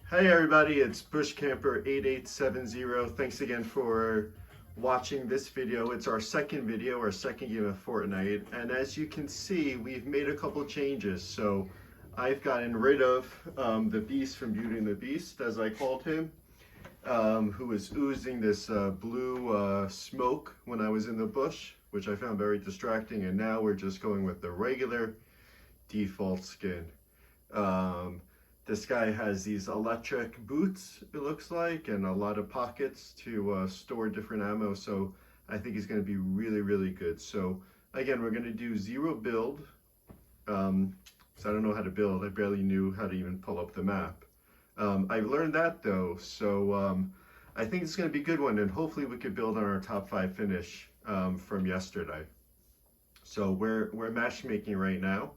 Hey everybody, it's Bushcamper8870. Thanks again for watching this video. It's our second video, our second game of Fortnite. And as you can see, we've made a couple changes. So I've gotten rid of the Beast from Beauty and the Beast, as I called him, who was oozing this blue smoke when I was in the bush, which I found very distracting. And now we're just going with the regular default skin. This guy has these electric boots, it looks like, and a lot of pockets to store different ammo, so I think he's going to be really, really good. So again, we're going to do zero build, so I don't know how to build. I barely knew how to even pull up the map. I've learned that though, so I think it's going to be a good one, and hopefully we could build on our top 5 finish from yesterday. So we're matchmaking right now.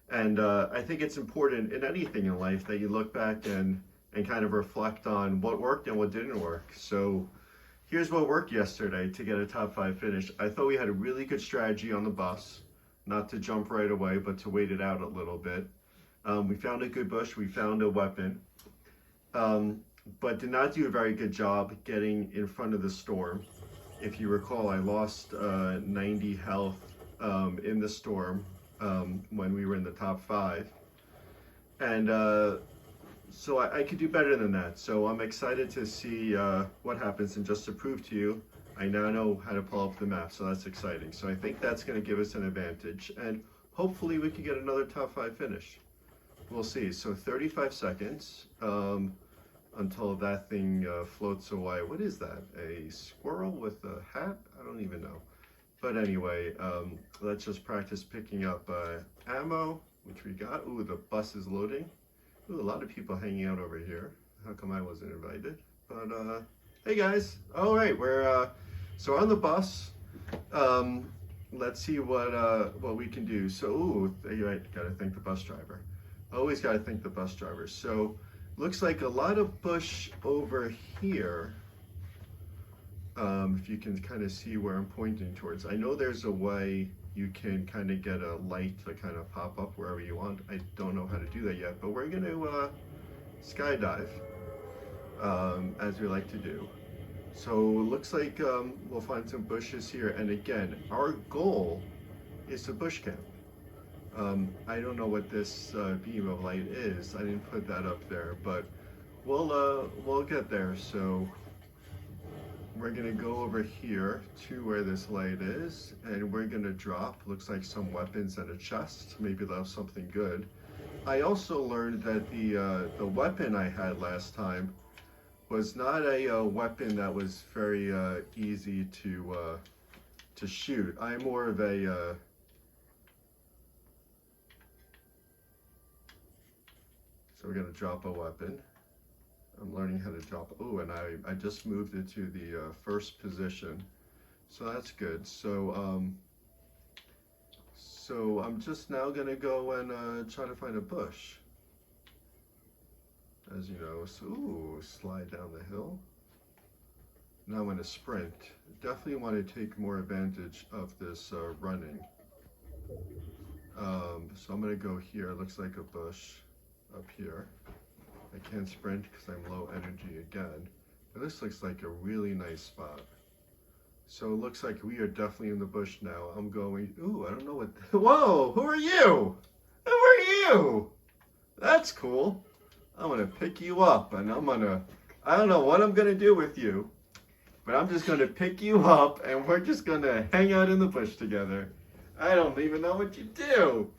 And I think it's important in anything in life that you look back and kind of reflect on what worked and what didn't work. So here's what worked yesterday to get a top 5 finish. I thought we had a really good strategy on the bus, not to jump right away, but to wait it out a little bit. We found a good bush, we found a weapon, but did not do a very good job getting in front of the storm. If you recall, I lost 90 health in the storm. When we were in the top 5, and so I could do better than that. So I'm excited to see what happens, and just to prove to you, I now know how to pull up the map, so that's exciting. So I think that's going to give us an advantage, and hopefully we can get another top 5 finish. We'll see. So 35 seconds until that thing floats away. What is that? A squirrel with a hat? I don't even know. But anyway, let's just practice picking up ammo, which we got. Ooh, the bus is loading. Ooh, a lot of people hanging out over here. How come I wasn't invited? But hey guys, all right, we're so on the bus. Let's see what we can do. So, ooh, you gotta thank the bus driver. Always gotta thank the bus driver. So, looks like a lot of bush over here. If you can kind of see where I'm pointing towards. I know there's a way you can kind of get a light to kind of pop up wherever you want. I don't know how to do that yet, but we're going to skydive, as we like to do. So it looks like we'll find some bushes here. And again, our goal is to bush camp. I don't know what this beam of light is. I didn't put that up there, but we'll get there. So we're gonna go over here to where this light is, and we're gonna drop, looks like some weapons and a chest. Maybe they'll have something good. I also learned that the weapon I had last time was not a weapon that was very easy to shoot. I'm more of a so we're gonna drop a weapon. I'm learning how to drop. Oh, and I just moved it to the first position, so that's good. So so I'm just now gonna go and try to find a bush. As you know, so ooh, slide down the hill. Now I'm gonna sprint. Definitely want to take more advantage of this running. So I'm gonna go here. Looks like a bush up here. I can't sprint because I'm low energy again, but this looks like a really nice spot. So it looks like we are definitely in the bush now. I'm going, ooh, I don't know what, whoa, who are you? Who are you? That's cool. I'm gonna pick you up, and I don't know what I'm gonna do with you, but I'm just gonna pick you up, and we're just gonna hang out in the bush together. I don't even know what you do.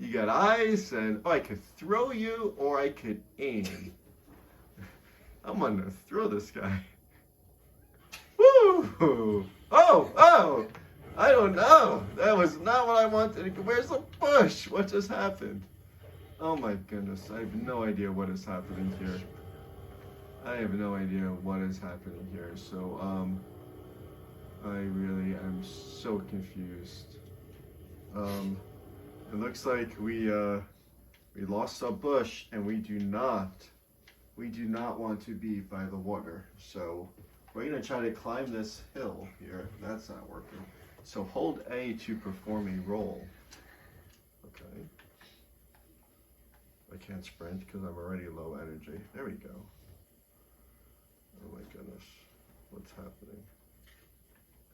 You got eyes, and oh, I could throw you, or I could aim. I'm gonna throw this guy. Woo! Oh! I don't know. That was not what I wanted. Where's the bush? What just happened? Oh my goodness, I have no idea what is happening here. I have no idea what is happening here. So, I really am so confused. It looks like we lost our bush, and we do not want to be by the water. So we're gonna try to climb this hill here. That's not working. So hold A to perform a roll. Okay. I I can't sprint because I'm already low energy. There we go. Oh my goodness. What's happening?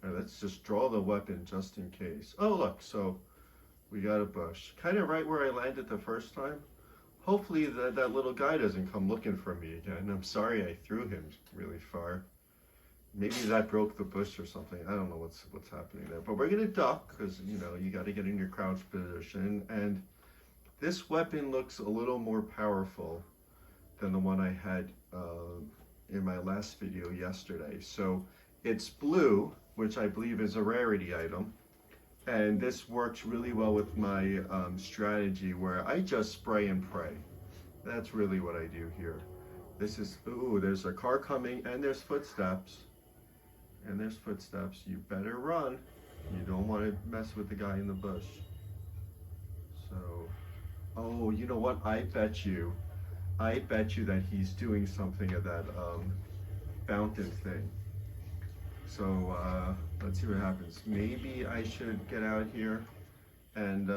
All right, let's just draw the weapon just in case. Oh, look, so we got a bush. Kind of right where I landed the first time. Hopefully that little guy doesn't come looking for me again. I'm sorry I threw him really far. Maybe that broke the bush or something. I don't know what's happening there. But we're gonna duck because you know you got to get in your crouch position. And this weapon looks a little more powerful than the one I had in my last video yesterday. So it's blue, which I believe is a rarity item. And this works really well with my strategy where I just spray and pray. That's really what I do here. This is, ooh, there's a car coming and there's footsteps. And there's footsteps. You better run. You don't want to mess with the guy in the bush. So, oh, you know what? I bet you that he's doing something of that fountain thing. So let's see what happens. Maybe I should get out here and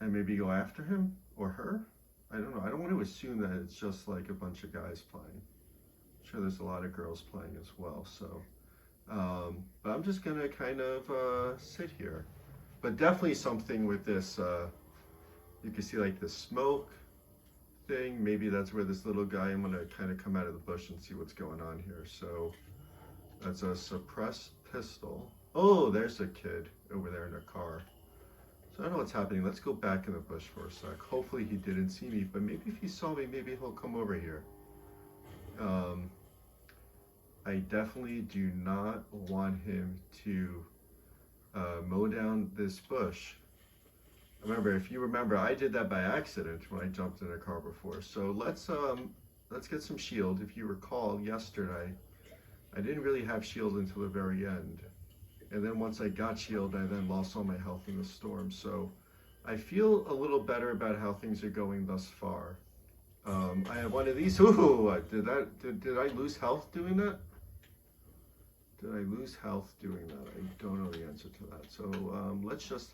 maybe go after him or her. I don't know. I don't want to assume that it's just like a bunch of guys playing. I'm sure there's a lot of girls playing as well. So, but I'm just gonna kind of sit here. But definitely something with this. You can see like the smoke thing. Maybe that's where this little guy. I'm gonna kind of come out of the bush and see what's going on here. So. That's a suppressed pistol. Oh, there's a kid over there in a car. So I don't know what's happening. Let's go back in the bush for a sec. Hopefully he didn't see me, but maybe if he saw me, maybe he'll come over here. I definitely do not want him to mow down this bush. Remember, if you remember, I did that by accident when I jumped in a car before. So let's get some shield. If you recall yesterday, I didn't really have shield until the very end. And then once I got shield, I then lost all my health in the storm. So I feel a little better about how things are going thus far. I have one of these. Ooh, did I lose health doing that? Did I lose health doing that? I don't know the answer to that. So let's just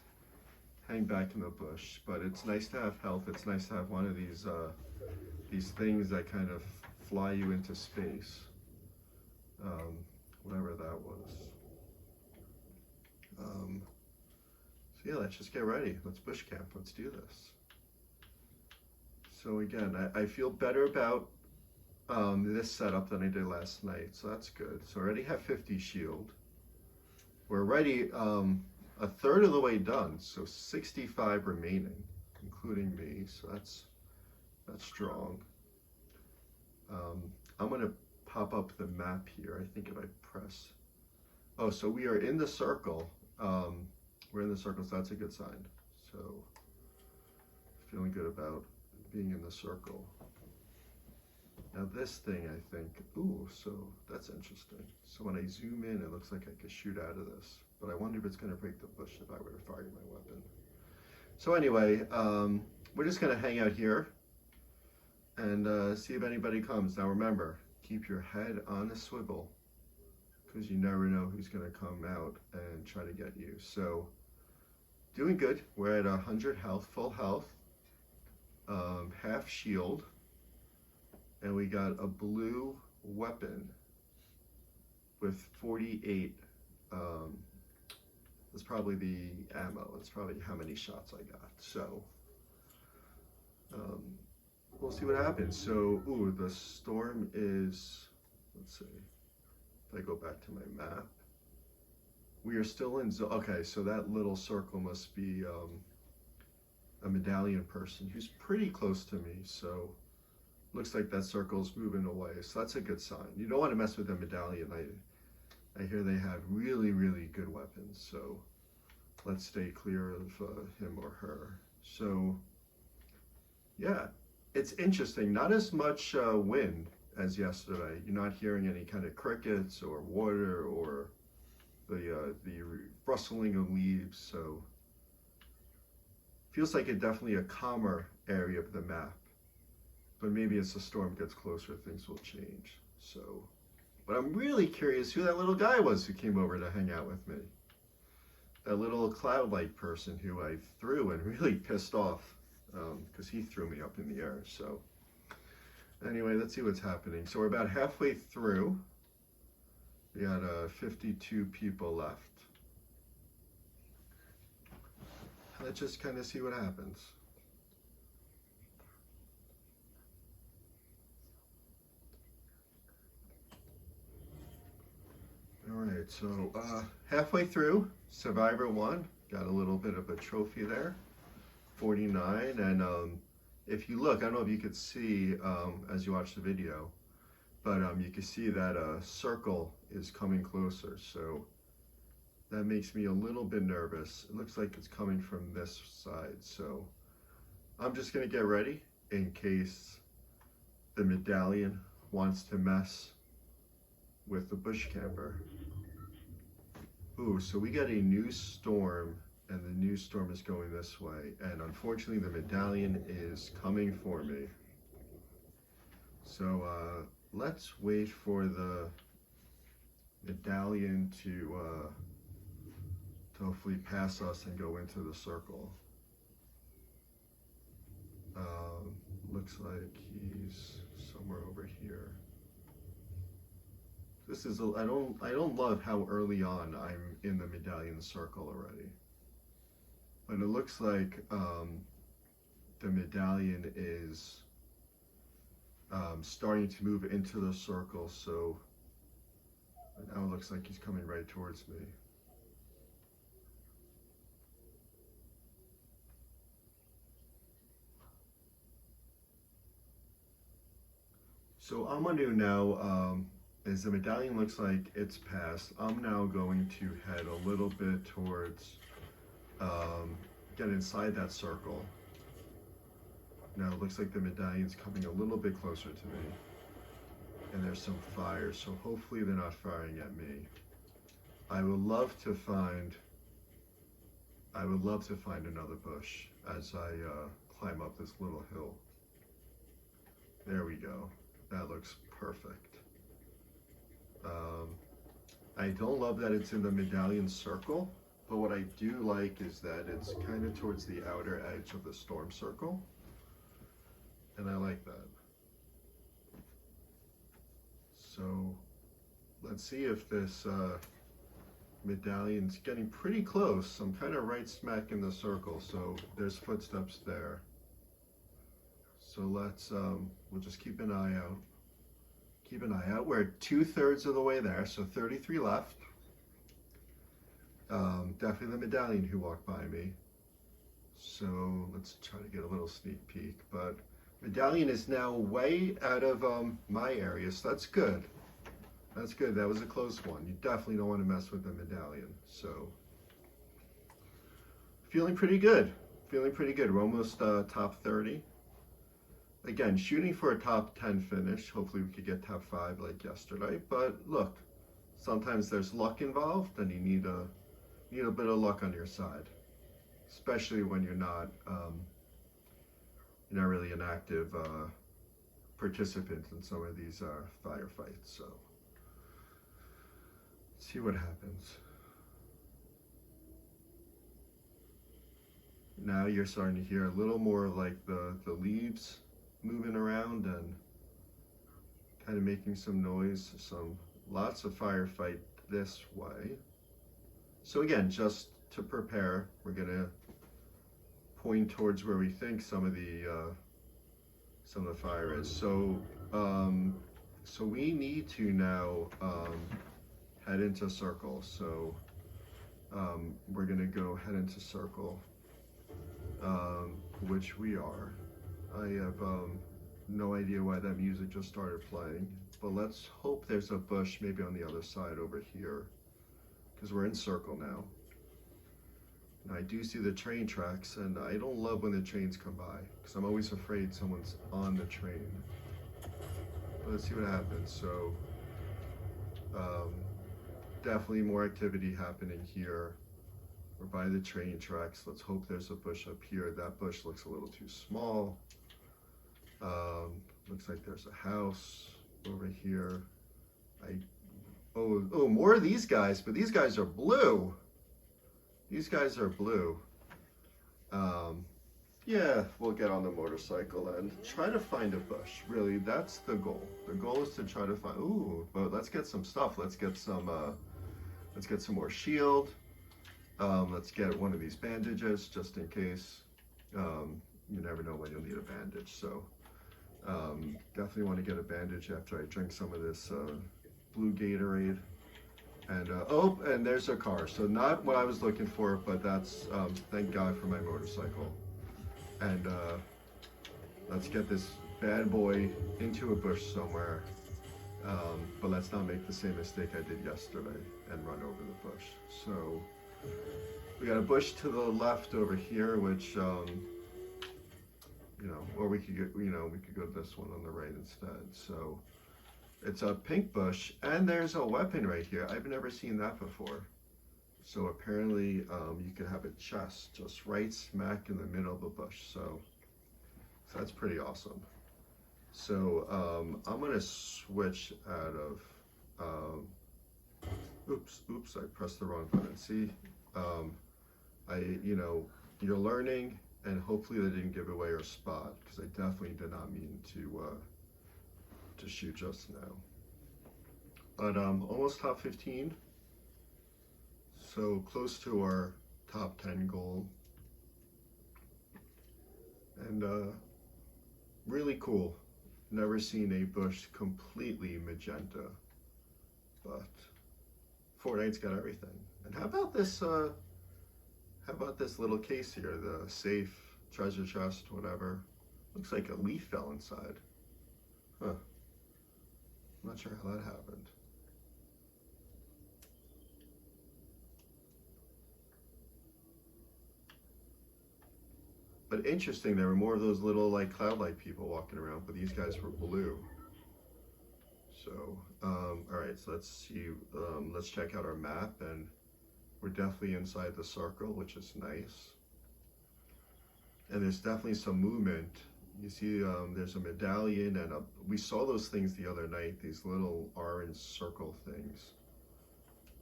hang back in the bush. But it's nice to have health. It's nice to have one of these things that kind of fly you into space. Whatever that was. So yeah, let's just get ready. Let's bush camp. Let's do this. So again, I feel better about this setup than I did last night, so that's good. So I already have 50 shield. We're already a third of the way done, so 65 remaining, including me. So that's strong. I'm gonna pop up the map here. I think if I press, oh, so we are in the circle. We're in the circle, so that's a good sign. So feeling good about being in the circle. Now this thing, I think, ooh, so that's interesting. So when I zoom in, it looks like I could shoot out of this, but I wonder if it's gonna break the bush if I were to fire my weapon. So anyway, we're just gonna hang out here and see if anybody comes. Now remember, keep your head on a swivel because you never know who's going to come out and try to get you. So doing good. We're at 100 health, full health, half shield, and we got a blue weapon with 48. That's probably the ammo. That's probably how many shots I got. So we'll see what happens. So, ooh, the storm is, let's see, if I go back to my map, we are still in, okay, so that little circle must be a medallion person who's pretty close to me, so looks like that circle's moving away, so that's a good sign. You don't want to mess with a medallion. I hear they have really, really good weapons, so let's stay clear of him or her. So, yeah. It's interesting, not as much wind as yesterday. You're not hearing any kind of crickets or water or the rustling of leaves, so feels like it definitely a calmer area of the map. But maybe as the storm gets closer, things will change. So, but I'm really curious who that little guy was who came over to hang out with me. That little cloud-like person who I threw and really pissed off. because he threw me up in the air. So anyway, let's see what's happening. So we're about halfway through. We got 52 people left. Let's just kind of see what happens. All right, so halfway through, Survivor won. Got a little bit of a trophy there, 49. And if you look, I don't know if you could see as you watch the video, but you can see that a circle is coming closer. So that makes me a little bit nervous. It looks like it's coming from this side. So I'm just gonna get ready in case the medallion wants to mess with the bush camper. Ooh, so we got a new storm, and the new storm is going this way. And unfortunately, the medallion is coming for me. So let's wait for the medallion to hopefully pass us and go into the circle. Looks like he's somewhere over here. This is I don't love how early on I'm in the medallion circle already. But it looks like the medallion is starting to move into the circle, so now it looks like he's coming right towards me. So I'm gonna do now, as the medallion looks like it's passed, I'm now going to head a little bit towards, get inside that circle. Now it looks like the medallion's coming a little bit closer to me. And there's some fire, so hopefully they're not firing at me. I would love to find another bush as I climb up this little hill. There we go. That looks perfect. I don't love that it's in the medallion circle, but what I do like is that it's kind of towards the outer edge of the storm circle, and I like that. So let's see if this medallion's getting pretty close. I'm kind of right smack in the circle, so there's footsteps there. So let's, we'll just keep an eye out. Keep an eye out. We're 2/3 of the way there, so 33 left. Definitely the medallion who walked by me. So let's try to get a little sneak peek. But medallion is now way out of my area, so that's good. That's good. That was a close one. You definitely don't want to mess with the medallion. So feeling pretty good. Feeling pretty good. We're almost top 30. Again, shooting for a top 10 finish. Hopefully we could get top 5 like yesterday. But look, sometimes there's luck involved, and you need a bit of luck on your side, especially when you're not really an active participant in some of these firefights. So let's see what happens. Now you're starting to hear a little more of like the leaves moving around and kind of making some noise. Lots of firefight this way. So again, just to prepare, we're gonna point towards where we think some of the fire is. So so we need to now head into circle. So we're gonna go head into circle, which we are. I have no idea why that music just started playing, but let's hope there's a bush maybe on the other side over here, because we're in circle now. And I do see the train tracks, and I don't love when the trains come by, because I'm always afraid someone's on the train. But let's see what happens. So definitely more activity happening here. We're by the train tracks. Let's hope there's a bush up here. That bush looks a little too small. Looks like there's a house over here. Oh, more of these guys, but these guys are blue. These guys are blue. yeah, we'll get on the motorcycle and try to find a bush. Really, that's the goal. The goal is to try to find, ooh, but let's get some stuff. Let's get some more shield. Let's get one of these bandages just in case. You never know when you'll need a bandage. So definitely want to get a bandage after I drink some of this blue Gatorade. And oh, and there's a car. So not what I was looking for, but that's thank God for my motorcycle. And let's get this bad boy into a bush somewhere. But let's not make the same mistake I did yesterday and run over the bush. So we got a bush to the left over here, which you know, or we could get, you know, we could go to this one on the right instead. So it's a pink bush, and there's a weapon right here. I've never seen that before. So apparently you could have a chest just right smack in the middle of the bush. So that's pretty awesome. So I'm gonna switch out of, oops, I pressed the wrong button. See, you know, you're learning, and hopefully they didn't give away our spot, because I definitely did not mean to shoot just now. But almost top 15, so close to our top 10 goal, and really cool. Never seen a bush completely magenta, but Fortnite's got everything. And how about this little case here, the safe, treasure chest, whatever. Looks like a leaf fell inside. Huh. I'm not sure how that happened. But interesting, there were more of those little like cloud-like people walking around, but these guys were blue. So, all right, so let's see, let's check out our map, and we're definitely inside the circle, which is nice. And there's definitely some movement. You see, there's a medallion, and we saw those things the other night, these little orange circle things.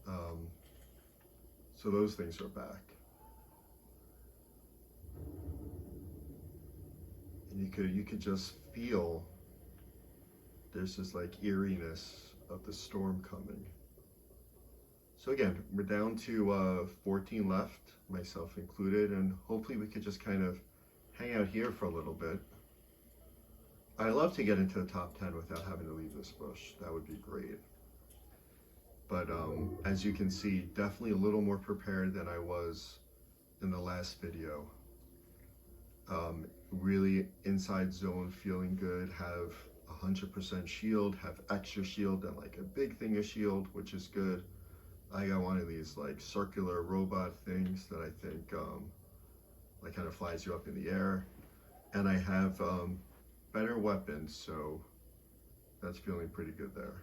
So those things are back. And you could just feel there's this like eeriness of the storm coming. So again, we're down to 14 left, myself included, and hopefully we could just kind of hang out here for a little bit. I love to get into the top 10 without having to leave this bush. That would be great. But as you can see, definitely a little more prepared than I was in the last video. Really inside zone, feeling good, have 100% shield, have extra shield, and like a big thing of shield, which is good. I got one of these like circular robot things that I think like kind of flies you up in the air. And I have better weapons, so that's feeling pretty good there.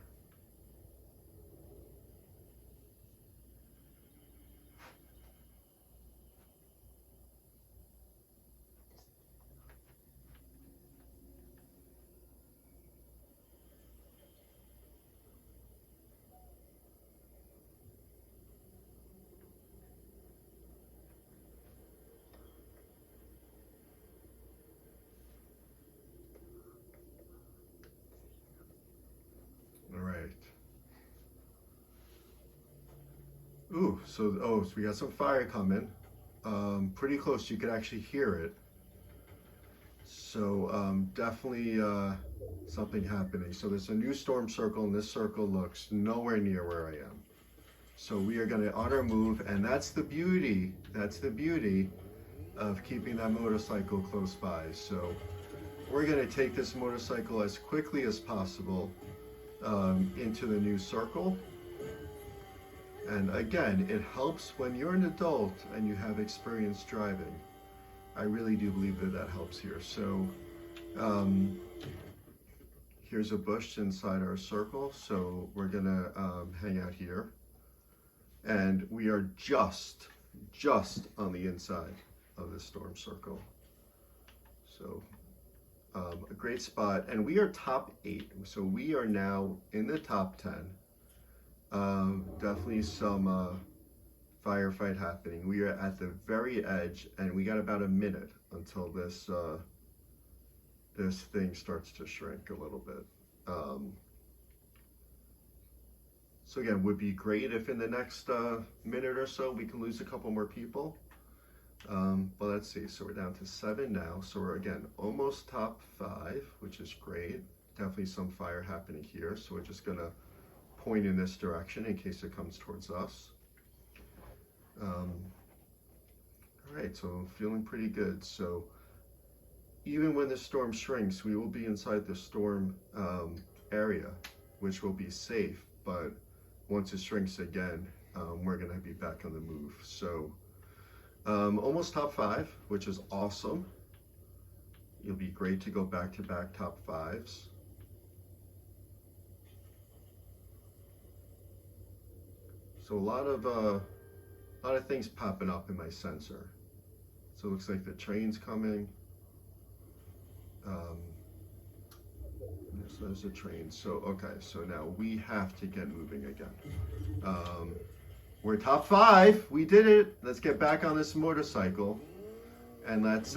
Ooh, so we got some fire coming. Pretty close, you could actually hear it. So definitely something happening. So there's a new storm circle, and this circle looks nowhere near where I am. So we are gonna on our move, and that's the beauty of keeping that motorcycle close by. So we're gonna take this motorcycle as quickly as possible into the new circle. And again, it helps when you're an adult and you have experience driving. I really do believe that helps here. So here's a bush inside our circle. So we're gonna hang out here. And we are just on the inside of the storm circle. So a great spot. And we are top 8. So we are now in the top 10. Definitely some firefight happening. We are at the very edge, and we got about a minute until this this thing starts to shrink a little bit. So again, would be great if in the next minute or so we can lose a couple more people. But let's see, so we're down to 7 now. So we're again almost top 5, which is great. Definitely some fire happening here. So we're just gonna point in this direction in case it comes towards us. All right, so I'm feeling pretty good. So even when the storm shrinks, we will be inside the storm area, which will be safe. But once it shrinks again, we're gonna be back on the move. So almost top 5, which is awesome. It'll be great to go back-to-back top 5s. So a lot of things popping up in my sensor. So it looks like the train's coming. So there's a train. So okay, so now we have to get moving again. We're top 5. We did it. Let's get back on this motorcycle, and let's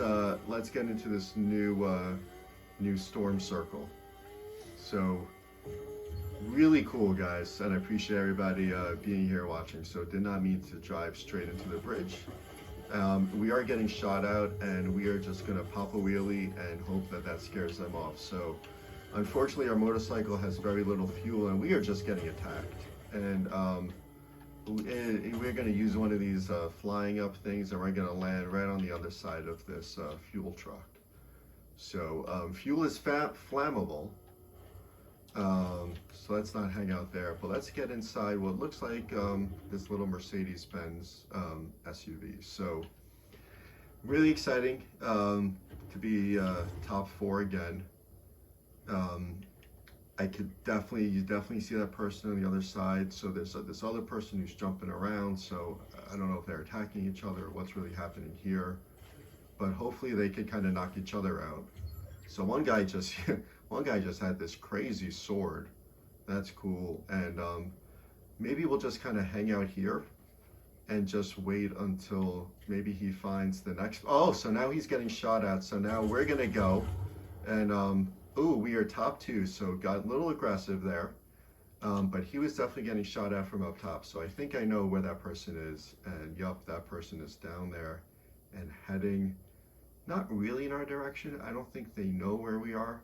get into this new storm circle. So really cool, guys, and I appreciate everybody being here watching. So did not mean to drive straight into the bridge. We are getting shot out, and we are just gonna pop a wheelie and hope that that scares them off. So unfortunately, our motorcycle has very little fuel, and we are just getting attacked. And we're going to use one of these flying up things, and we're going to land right on the other side of this fuel truck. So fuel is flammable, so let's not hang out there, but let's get inside what looks like this little Mercedes-Benz SUV. So really exciting to be top 4 again. You definitely see that person on the other side. So there's this other person who's jumping around. So I don't know if they're attacking each other or what's really happening here, but hopefully they could kind of knock each other out. So one guy just had this crazy sword. That's cool. And maybe we'll just kind of hang out here and just wait until maybe he finds the next. Oh, so now he's getting shot at. So now we're gonna go and ooh, we are top 2, so got a little aggressive there. But he was definitely getting shot at from up top. So I think I know where that person is. And yup, that person is down there and heading, not really in our direction. I don't think they know where we are,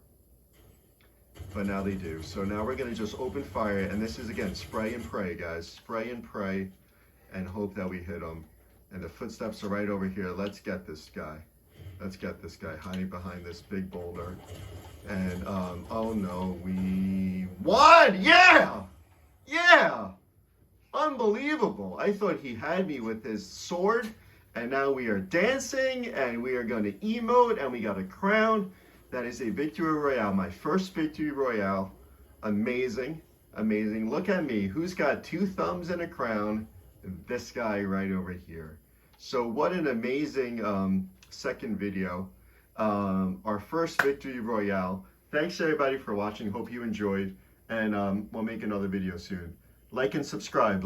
but now they do. So now we're gonna just open fire. And this is, again, spray and pray, guys. Spray and pray and hope that we hit them. And the footsteps are right over here. Let's get this guy. Let's get this guy hiding behind this big boulder. And oh no, we won! Yeah! Yeah! Unbelievable. I thought he had me with his sword, and now we are dancing, and we are going to emote, and we got a crown. That is a victory royale, my first victory royale. Amazing, amazing. Look at me. Who's got 2 thumbs and a crown? This guy right over here. So what an amazing second video. Our first victory royale. Thanks everybody for watching. Hope you enjoyed, and we'll make another video soon. Like and subscribe.